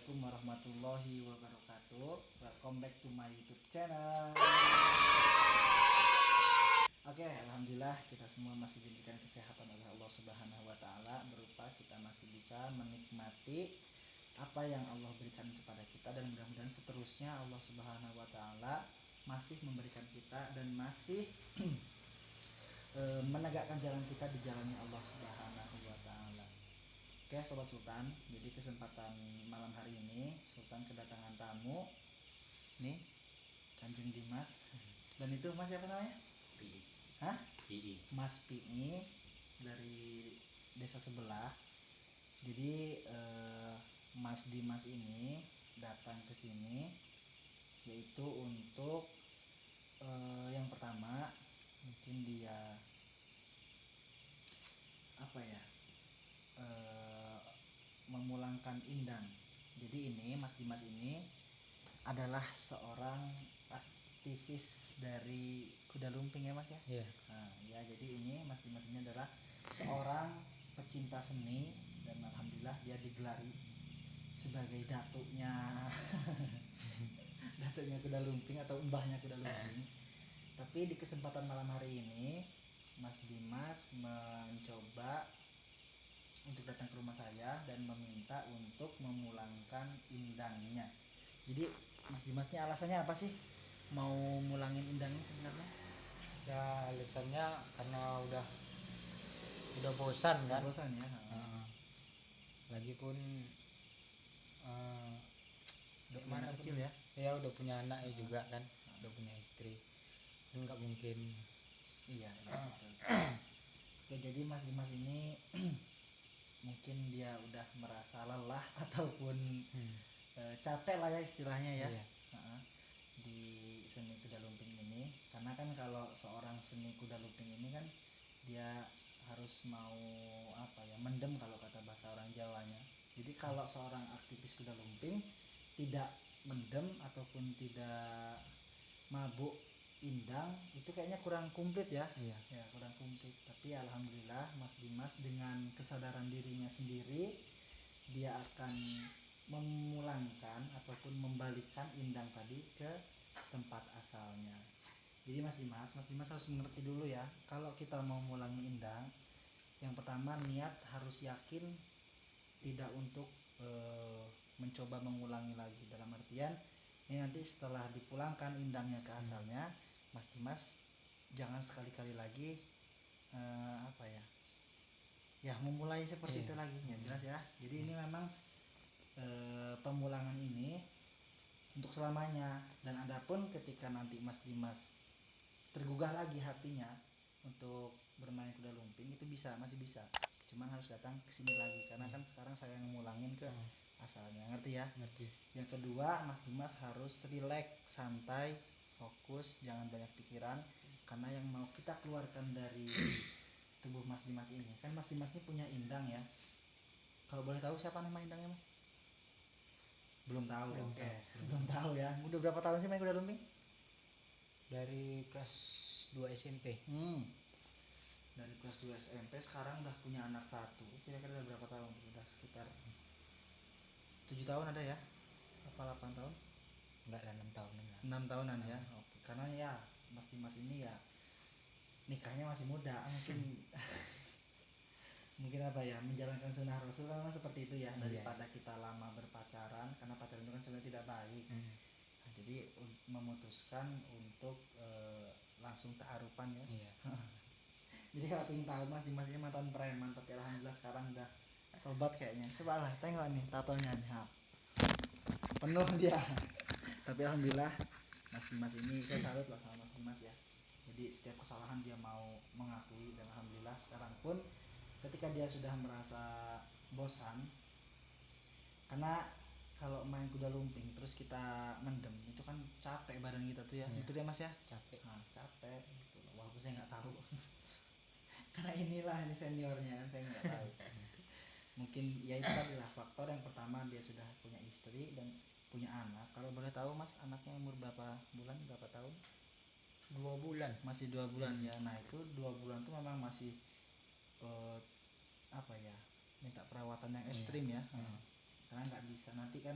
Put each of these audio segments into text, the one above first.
Assalamualaikum warahmatullahi wabarakatuh. Welcome back to my YouTube channel. Oke, alhamdulillah kita semua masih diberikan kesehatan oleh Allah Subhanahu wa taala, berupa kita masih bisa menikmati apa yang Allah berikan kepada kita, dan mudah-mudahan seterusnya Allah Subhanahu wa taala masih memberikan kita dan masih menegakkan jalan kita di jalannya Allah Subhanahu wa taala. Oke Sobat Sultan, jadi kesempatan malam hari ini Sultan kedatangan tamu nih, Kanjeng Dimas. Dan itu Mas siapa namanya? Pi. Hah? Pi. Mas Pi dari desa sebelah. Jadi Mas Dimas ini datang ke sini yaitu untuk yang pertama mungkin dia apa ya, memulangkan indang. Jadi ini Mas Dimas ini adalah seorang aktivis dari kuda lumping ya Mas ya. Iya. Nah, ya jadi ini Mas Dimas ini adalah seorang pecinta seni, dan alhamdulillah dia digelari sebagai datunya datunya kuda lumping atau mbahnya kuda lumping. Tapi di kesempatan malam hari ini Mas Dimas mencoba untuk datang ke rumah saya dan meminta untuk memulangkan indangnya. Jadi Mas Dimas ini alasannya apa sih mau mulangin indangnya sebenarnya? Ya alasannya karena udah bosan kan. Bosan ya. Lagi pun Udah mana kecil ya? Ya udah punya anak juga kan, udah punya istri, kan nggak mungkin. Iya. Betul. Oke, jadi Mas Dimas ini mungkin dia udah merasa lelah ataupun capek lah ya istilahnya ya. Iya. Di seni kuda lumping ini, karena kan kalau seorang seni kuda lumping ini kan dia harus mau apa ya, mendem kalau kata bahasa orang Jawanya. Jadi kalau seorang aktivis kuda lumping tidak mendem ataupun tidak mabuk indang, itu kayaknya kurang komplit ya. Iya. Ya kurang komplit. Tapi alhamdulillah Mas Dimas dengan kesadaran dirinya sendiri, dia akan memulangkan ataupun membalikkan indang tadi ke tempat asalnya. Jadi Mas Dimas harus mengerti dulu ya, kalau kita mau mulangin indang, yang pertama niat harus yakin tidak untuk mencoba mengulangi lagi. Dalam artian ini nanti setelah dipulangkan indangnya ke asalnya, Mas Dimas jangan sekali-kali lagi memulai seperti itu lagi ya, jelas ya. Jadi ini memang pemulangan ini untuk selamanya, dan adapun ketika nanti Mas Dimas tergugah lagi hatinya untuk bermain kuda lumping, itu masih bisa, cuman harus datang ke sini lagi, karena kan sekarang saya yang ngulangin ke asalnya, ngerti ya? Ngerti. Yang kedua, Mas Dimas harus rileks, santai, fokus, jangan banyak pikiran, karena yang mau kita keluarkan dari tubuh Mas Dimas ini, kan Mas Dimas ini punya indang ya. Kalau boleh tahu siapa nama indangnya Mas? Belum tahu. Belum tahu ya. Udah berapa tahun sih main kuda lumping? Dari kelas 2 SMP. Dari kelas 2 SMP, sekarang udah punya anak satu. Kira-kira udah berapa tahun? Udah sekitar 7 tahun ada ya? Apa 8 tahun? Enggak, 6 tahun. 6 tahunan ya. Oke. Karena ya Mas Dimas ini ya nikahnya masih muda, mungkin apa ya, menjalankan sunnah Rasul kan seperti itu ya, daripada kita lama berpacaran, karena pacaran itu kan sebenarnya tidak baik. Nah, jadi memutuskan untuk langsung ta'arupan ya. Iya. Jadi kalau ingin tahu Mas Dimas ini mantan preman, tapi alhamdulillah sekarang udah tobat kayaknya. Coba lah tengok nih tatonya nih, penuh dia. Tapi alhamdulillah Mas Dimas ini, saya salut lah sama Mas Dimas ya. Jadi setiap kesalahan dia mau mengakui, dan alhamdulillah sekarang pun ketika dia sudah merasa bosan, karena kalau main kuda lumping terus kita mendem itu kan capek badan kita tuh ya. Itu dia Mas ya, Capek. Capek gitu. Walaupun saya nggak tahu karena ini seniornya, saya nggak tahu. Mungkin ya itu adalah faktor yang pertama, dia sudah punya istri dan punya anak. Kalau boleh tahu Mas, anaknya umur berapa bulan, berapa tahun? 2 bulan. Masih 2 bulan ya. Nah itu 2 bulan tuh memang masih minta perawatan yang ekstrim ya. Karena nggak bisa, nanti kan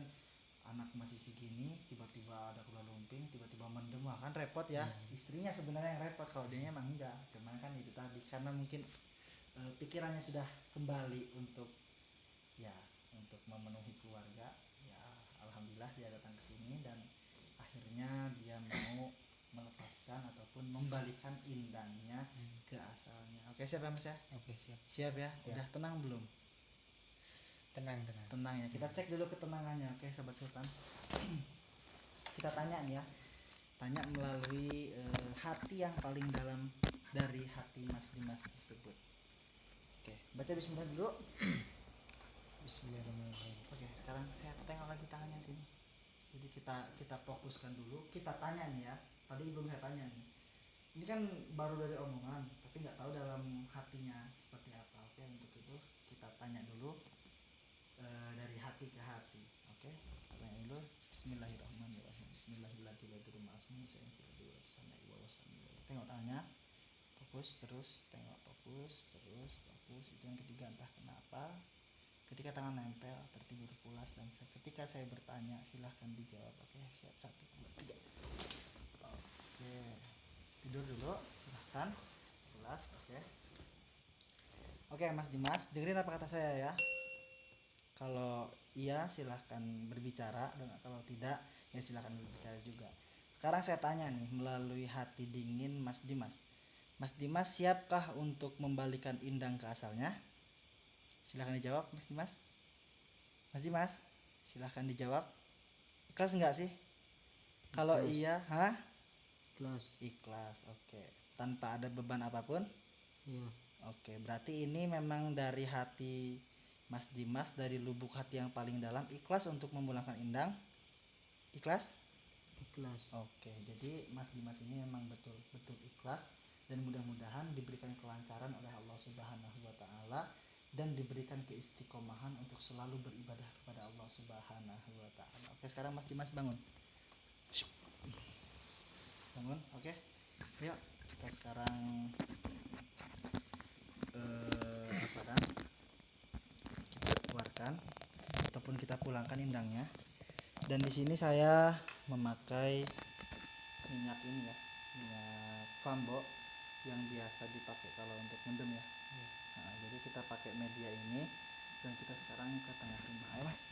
anak masih segini tiba-tiba ada keluar lumping, tiba-tiba mendem, wah kan repot ya. Istrinya sebenarnya yang repot, kalau dianya emang enggak, cuman kan itu tadi karena mungkin pikirannya sudah kembali untuk ya untuk memenuhi keluarga. Ya alhamdulillah dia datang ke sini dan akhirnya dia mau melepaskan ataupun membalikan indangnya ke asalnya. Oke, siap ya Mas ya? Oke, siap. Siap ya? Siap. Udah tenang belum? Tenang. Tenang ya, kita cek dulu ketenangannya. Oke Sobat Sultan. Kita tanya nih ya, tanya melalui hati yang paling dalam dari hati Mas Dimas tersebut. Oke, baca bismillah dulu. Bismillahirrahmanirrahim. Oke, sekarang saya tengok lagi tangannya sini. Jadi kita fokuskan dulu, kita tanya nih ya. Tadi belum saya tanya nih. Ini kan baru dari omongan, tapi nggak tahu dalam hatinya seperti apa. Oke, untuk itu kita tanya dulu dari hati ke hati. Oke, tanya dulu. Bismillahirrahmanirrahim. Bismillahirrahmanirrahim. Tengok tangannya. Fokus terus, tengok fokus terus. Itu yang ketiga, entah kenapa ketika tangan nempel tertidur pulas, dan ketika saya bertanya silahkan dijawab. Oke, siap, 1, 2, 3. Oke, tidur dulu silahkan, pulas. Oke Mas Dimas, dengerin apa kata saya ya. Kalau iya silahkan berbicara, dan kalau tidak ya silahkan berbicara juga. Sekarang saya tanya nih melalui hati dingin Mas Dimas. Mas Dimas siapkah untuk membalikan indang ke asalnya? Silahkan dijawab Mas Dimas. Mas Dimas, silahkan dijawab. Ikhlas enggak sih? Kalau iya, ikhlas. Oke. Tanpa ada beban apapun? Iya. Oke, berarti ini memang dari hati Mas Dimas, dari lubuk hati yang paling dalam, ikhlas untuk memulangkan indang. Ikhlas? Ikhlas. Oke, jadi Mas Dimas ini memang betul-betul ikhlas, dan mudah-mudahan diberikan kelancaran oleh Allah Subhanahu wa taala dan diberikan keistiqomahan untuk selalu beribadah kepada Allah Subhanahu wa taala. Oke, sekarang Mas Dimas bangun. Bangun, oke. Yuk, kita sekarang kita keluarkan ataupun kita pulangkan indangnya. Dan di sini saya memakai minyak ini ya, minyak Fambo yang biasa dipakai kalau untuk mendem ya. Nah, jadi kita pakai media ini dan kita sekarang ke tengah rumah. Ayo Mas.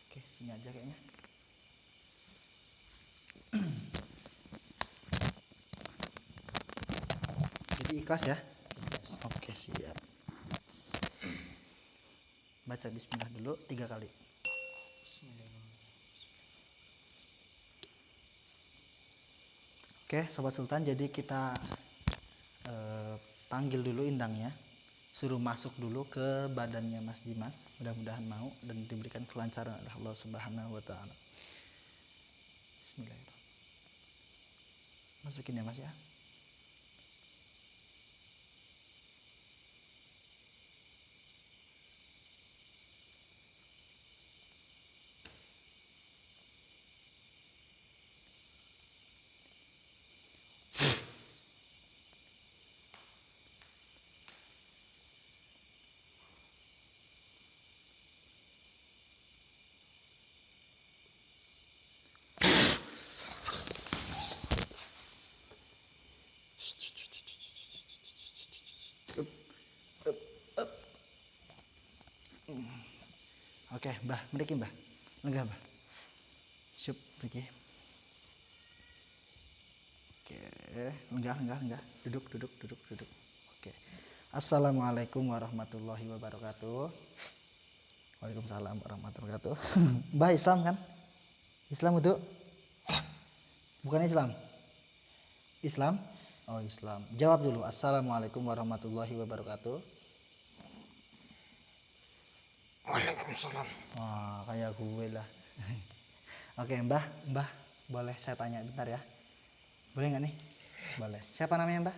Oke, sini aja kayaknya. Jadi ikhlas ya. Oke, siap. Baca bismillah dulu 3 kali. Oke Sobat Sultan, jadi kita panggil dulu indangnya, suruh masuk dulu ke badannya Mas Dimas, mudah-mudahan mau dan diberikan kelancaran oleh Allah Subhanahu wa taala. Bismillahirrahmanirrahim. Masukin ya Mas ya. Oke, Mbah, mriki Mbah. Lenggah, Mbah. Syup mriki. Oke, lenggah. Duduk. Oke. Assalamualaikum warahmatullahi wabarakatuh. Waalaikumsalam warahmatullahi wabarakatuh. Mbah Islam kan? Islam itu? Bukan Islam. Islam? Oh, Islam. Jawab dulu. Assalamualaikum warahmatullahi wabarakatuh. Waalaikumsalam. Wah, kayak gue lah. Oke, Mbah, boleh saya tanya bentar ya? Boleh nggak nih? Boleh. Siapa namanya Mbah?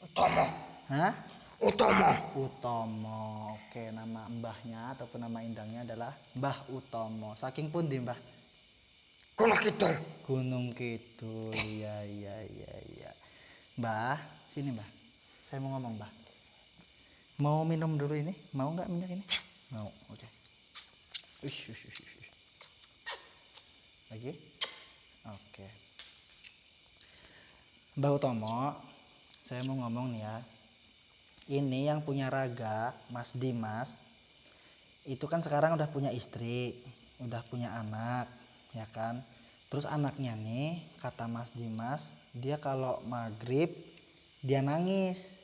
Utomo. Hah? Utomo. Oke, nama mbahnya ataupun nama indangnya adalah Mbah Utomo. Saking pundi Mbah? Gunung Kidul. Gunung Kidul. Iya. Mbah, sini Mbah. Saya mau ngomong Mbah. Mau minum dulu ini? Mau nggak minyak ini? Mau, oke. Ush. Lagi? Oke. Mbah Utomo, saya mau ngomong nih ya. Ini yang punya Raga, Mas Dimas, itu kan sekarang udah punya istri, udah punya anak, ya kan? Terus anaknya nih, kata Mas Dimas, dia kalau maghrib dia nangis.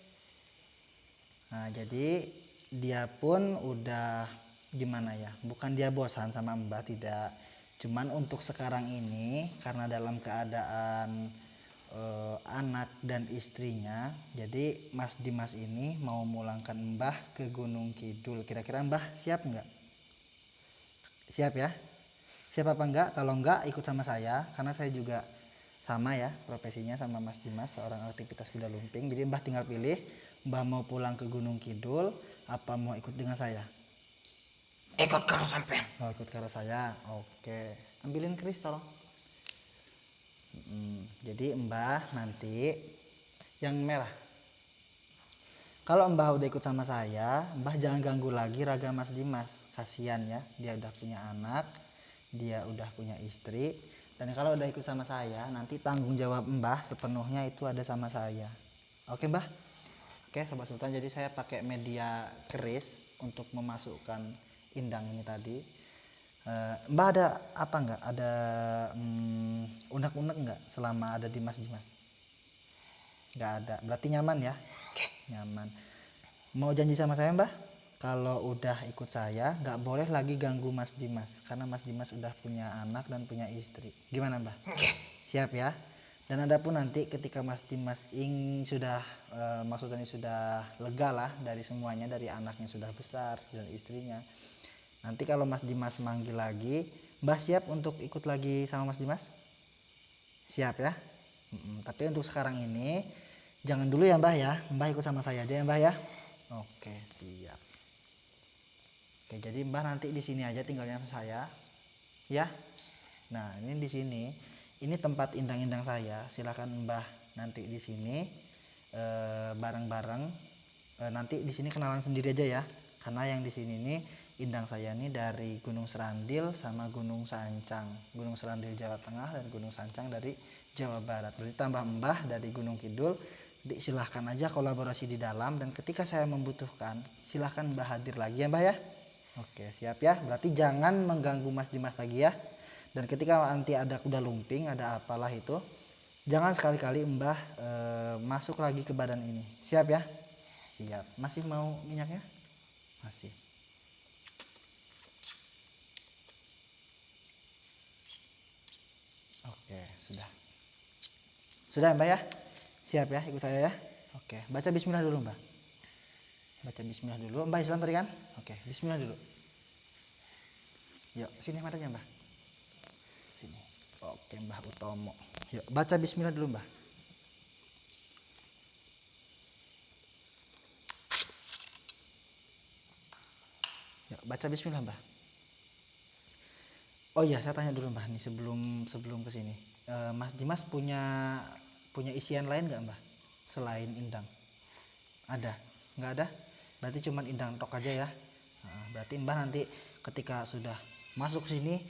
Nah, jadi dia pun udah gimana ya? Bukan dia bosan sama Mbah, tidak. Cuman untuk sekarang ini karena dalam keadaan anak dan istrinya, jadi Mas Dimas ini mau mulangkan Mbah ke Gunung Kidul. Kira-kira Mbah siap nggak? Siap ya? Siap apa enggak? Kalau enggak ikut sama saya, karena saya juga sama ya profesinya sama Mas Dimas, seorang aktivitas kuda lumping. Jadi Mbah tinggal pilih, Mbah mau pulang ke Gunung Kidul apa mau ikut dengan saya? Ikut karo sampean. Oh, ikut karo saya. Oke, ambilin keris tolong. Jadi Mbah nanti yang merah. Kalau Mbah udah ikut sama saya, Mbah jangan ganggu lagi Raga Mas Dimas. Kasihan ya, dia udah punya anak, dia udah punya istri. Dan kalau udah ikut sama saya, nanti tanggung jawab Mbah sepenuhnya itu ada sama saya. Oke Mbah? Oke Sobat Sultan, jadi saya pakai media keris untuk memasukkan indang ini tadi. Mbah ada apa enggak? Ada unek-unek enggak selama ada di Mas Dimas? Enggak ada. Berarti nyaman ya? Nyaman. Mau janji sama saya Mbah? Kalau udah ikut saya nggak boleh lagi ganggu Mas Dimas, karena Mas Dimas udah punya anak dan punya istri. Gimana Mbah? Siap ya? Dan adapun nanti ketika Mas Dimas sudah maksudnya sudah lega lah dari semuanya, dari anaknya sudah besar dan istrinya, nanti kalau Mas Dimas manggil lagi, Mbah siap untuk ikut lagi sama Mas Dimas? Siap ya? Tapi untuk sekarang ini jangan dulu ya Mbah ya, Mbah ikut sama saya aja ya Mbah ya. Oke siap. Oke, jadi Mbah nanti di sini aja tinggalnya sama saya, ya. Nah ini di sini, ini tempat indang-indang saya. Silahkan Mbah nanti di sini bareng-bareng. Nanti di sini kenalan sendiri aja ya, karena yang di sini nih indang saya nih dari Gunung Serandil sama Gunung Sancang. Gunung Serandil Jawa Tengah dan Gunung Sancang dari Jawa Barat. Berarti tambah Mbah dari Gunung Kidul. Silahkan aja kolaborasi di dalam, dan ketika saya membutuhkan silahkan Mbah hadir lagi ya Mbah ya. Oke siap ya, berarti jangan mengganggu Mas Dimas lagi ya. Dan ketika nanti ada kuda lumping, ada apalah itu, jangan sekali-kali Mbah masuk lagi ke badan ini. Siap ya? Siap. Masih mau minyaknya? Masih. Oke, sudah. Sudah Mbah ya? Siap ya, ikut saya ya. Oke, baca bismillah dulu Mbah. Baca bismillah dulu. Mbah Islam tadi kan? Oke, bismillah dulu. Yuk, sini matanya Mbah. Sini. Oke, Mbah Utomo. Yuk, baca bismillah dulu Mbah. Yuk, baca bismillah Mbah. Oh iya, saya tanya dulu Mbah nih sebelum ke sini. Mas Dimas punya isian lain nggak Mbah? Selain indang? Ada? Nggak ada? Berarti cuman indang tok aja ya. Nah, berarti Mbah nanti ketika sudah masuk sini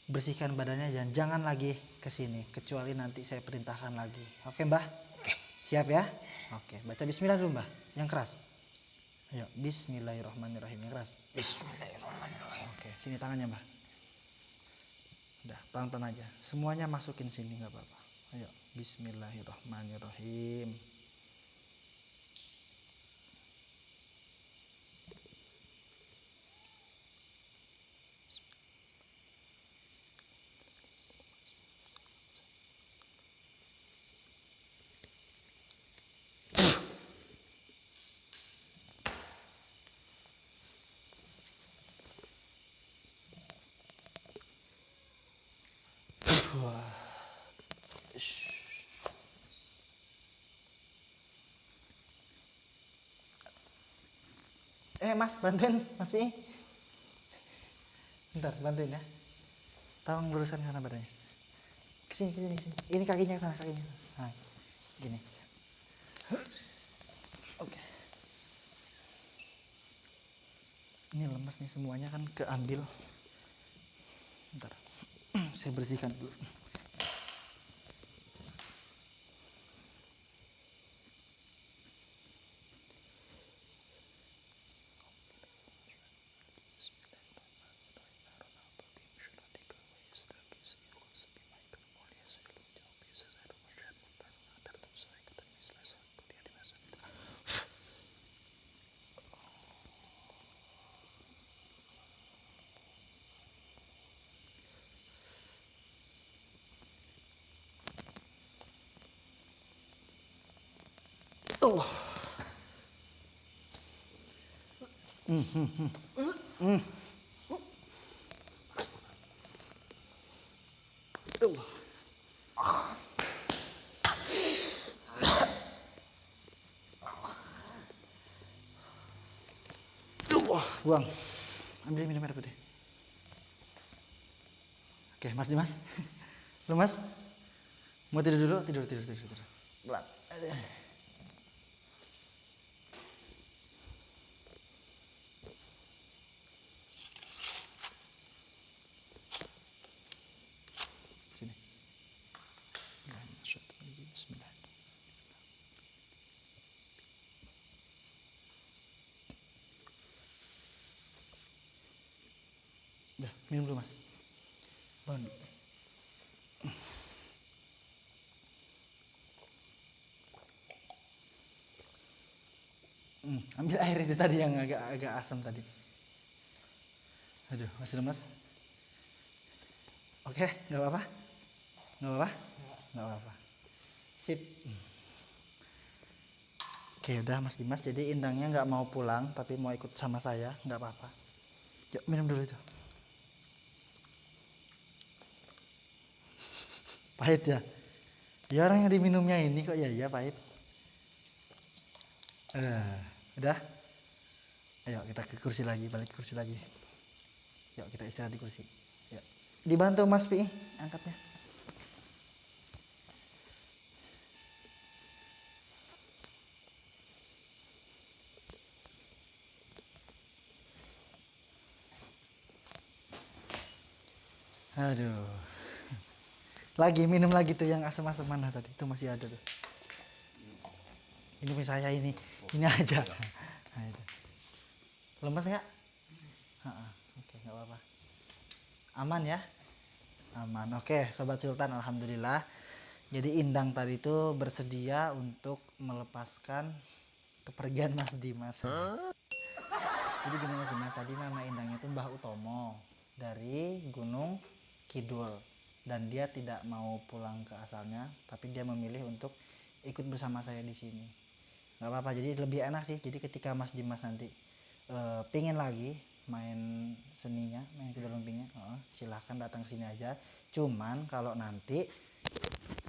bersihkan badannya dan jangan lagi ke sini kecuali nanti saya perintahkan lagi. Oke Mbah? Oke. Siap ya? Oke, baca bismillah dulu Mbah. Yang keras. Ayo, bismillahirrahmanirrahim. Yang keras. Bismillahirrahmanirrahim. Oke, sini tangannya Mbah. Udah, pelan-pelan aja. Semuanya masukin sini nggak apa-apa. Ayo, bismillahirrahmanirrahim. Wah. Mas, bantuin Mas Pi. Bentar, bantuin ya. Tolong luruskan badannya. Kesini. Ini kakinya ke sana, kakinya. Nah, gini. emasnya semuanya kan keambil. Bentar. Saya bersihkan dulu. Allah. Allah. Allah, buang. Ambil minum air putih. Oke, Mas Dimas. Lu Mas? Mau tidur dulu? Tidur. Belat. Sini. Bismillah. Udah, minum dulu Mas. Bangun. Ambil air itu tadi yang agak asam tadi. Aduh, masih lemas. Oke, nggak apa-apa. Nggak apa-apa. Sip. Oke, udah Mas Dimas. Jadi Indangnya nggak mau pulang, tapi mau ikut sama saya, nggak apa-apa. Yuk minum dulu itu. Pahit ya? Ya orang yang diminumnya ini kok ya pahit. Udah. Ayo kita ke kursi lagi, balik ke kursi lagi. Yuk kita istirahat di kursi. Yuk. Dibantu Mas Pi, angkatnya. Aduh. Lagi minum lagi tuh yang asam-asam mana tadi? Itu masih ada tuh. Ini punya saya ini aja. Nah, itu. Lemas nggak? Oke, nggak apa-apa. Aman ya? Aman. Oke, Sobat Sultan, alhamdulillah. Jadi Indang tadi itu bersedia untuk melepaskan kepergian Mas Dimas. Jadi gini Mas Dimas, tadi nama Indangnya itu Mbah Utomo dari Gunung Kidul. Dan dia tidak mau pulang ke asalnya, tapi dia memilih untuk ikut bersama saya di sini. Nggak apa-apa, jadi lebih enak sih. Jadi ketika Mas Dimas nanti pingin lagi main seninya, main kuda lumpingnya, silahkan datang ke sini aja. Cuman kalau nanti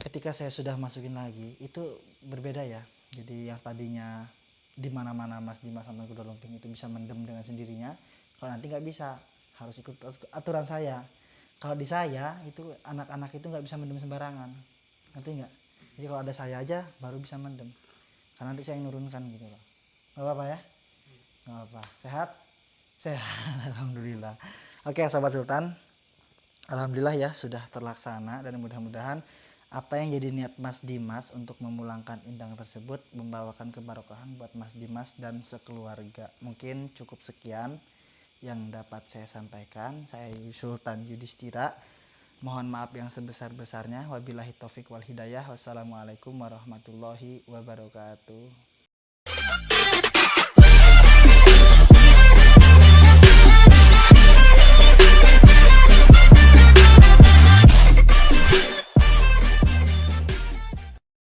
ketika saya sudah masukin lagi itu berbeda ya. Jadi yang tadinya di mana-mana Mas Dimas nonton kuda lumping itu bisa mendem dengan sendirinya, kalau nanti nggak bisa, harus ikut aturan saya. Kalau di saya itu anak-anak itu nggak bisa mendem sembarangan, ngerti nggak? Jadi kalau ada saya aja baru bisa mendem, karena nanti saya yang nurunkan gitu loh. Nggak apa-apa ya? Nggak apa. Sehat? Sehat. Alhamdulillah. Oke Sobat Sultan, alhamdulillah ya sudah terlaksana, dan mudah-mudahan apa yang jadi niat Mas Dimas untuk memulangkan Indang tersebut membawakan kebarokahan buat Mas Dimas dan sekeluarga. Mungkin cukup sekian yang dapat saya sampaikan. Saya Sultan Yudhistira. Mohon maaf yang sebesar-besarnya. Wabillahi taufik wal hidayah. Wassalamualaikum warahmatullahi wabarakatuh.